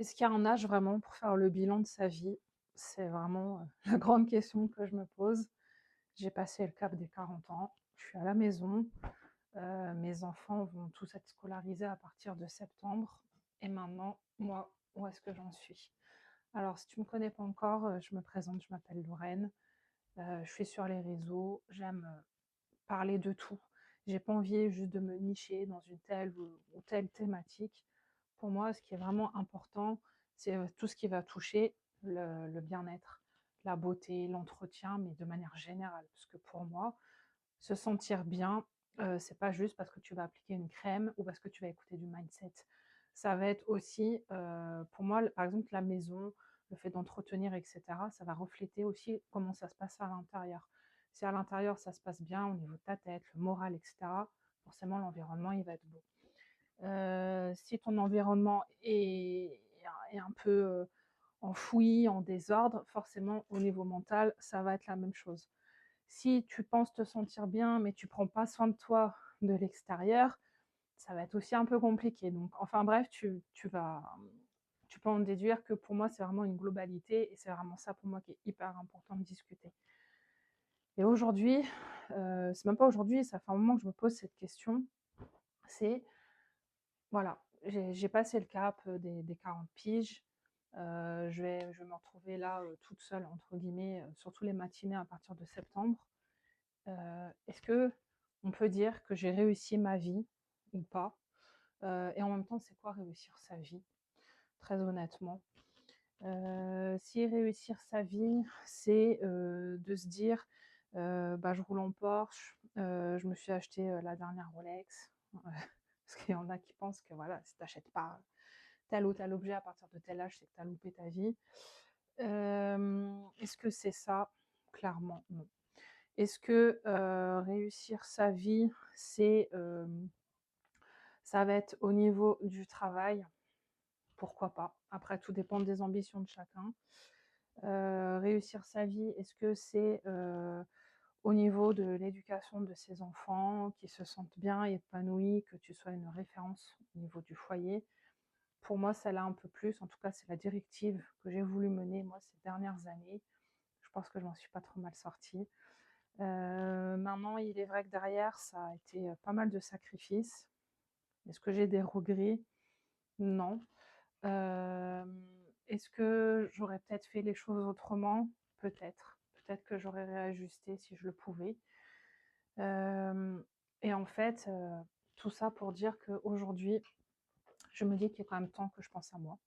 Est-ce qu'il y a un âge vraiment pour faire le bilan de sa vie? C'est vraiment, la grande question que je me pose. J'ai passé le cap des 40 ans, je suis à la maison, mes enfants vont tous être scolarisés à partir de septembre et maintenant, moi, où est-ce que j'en suis? Alors si tu me connais pas encore, je me présente, je m'appelle Lorraine, je suis sur les réseaux, j'aime, parler de tout. J'ai pas envie juste de me nicher dans une telle ou telle thématique. Pour moi, ce qui est vraiment important, c'est, tout ce qui va toucher le bien-être, la beauté, l'entretien, mais de manière générale. Parce que pour moi, se sentir bien, c'est pas juste parce que tu vas appliquer une crème ou parce que tu vas écouter du mindset. Ça va être aussi, pour moi, par exemple, la maison, le fait d'entretenir et cetera, ça va refléter aussi comment ça se passe à l'intérieur. Si à l'intérieur, ça se passe bien au niveau de ta tête, le moral et cetera, forcément l'environnement, il va être beau. Si ton environnement est un peu, enfoui, en désordre, forcément au niveau mental, ça va être la même chose. Si tu penses te sentir bien, mais tu prends pas soin de toi de l'extérieur, ça va être aussi un peu compliqué. Donc enfin bref, tu peux en déduire que pour moi, c'est vraiment une globalité et c'est vraiment ça pour moi qui est hyper important de discuter. Et aujourd'hui, c'est même pas aujourd'hui, ça fait un moment que je me pose cette question, c'est voilà, j'ai passé le cap, des 40 piges, je vais me retrouver là, toute seule entre guillemets, surtout les matinées à partir de septembre. Est-ce qu'on peut dire que j'ai réussi ma vie ou pas? Et en même temps, c'est quoi réussir sa vie? Très honnêtement. Si réussir sa vie, c'est, de se dire, «Bah, je roule en Porsche, je me suis acheté, la dernière Rolex». Parce qu'il y en a qui pensent que voilà, si tu achètes pas tel ou tel objet à partir de tel âge, c'est que tu as loupé ta vie. Est-ce que c'est ça? Clairement non. Est-ce que, réussir sa vie, c'est, ça va être au niveau du travail? Pourquoi pas? Après tout dépend des ambitions de chacun. Réussir sa vie, est-ce que c'est, au niveau de l'éducation de ses enfants, qu'ils se sentent bien, épanouis, que tu sois une référence au niveau du foyer? Pour moi, celle-là un peu plus, en tout cas, c'est la directive que j'ai voulu mener moi ces dernières années. Je pense que je m'en suis pas trop mal sortie. Maintenant, il est vrai que derrière, ça a été, pas mal de sacrifices. Est-ce que j'ai des regrets? Non. Est-ce que j'aurais peut-être fait les choses autrement? Peut-être. Peut-être que j'aurais réajusté si je le pouvais. Hem et en fait, tout ça pour dire qu'aujourd'hui, je me dis qu'il est quand même temps que je pense à moi.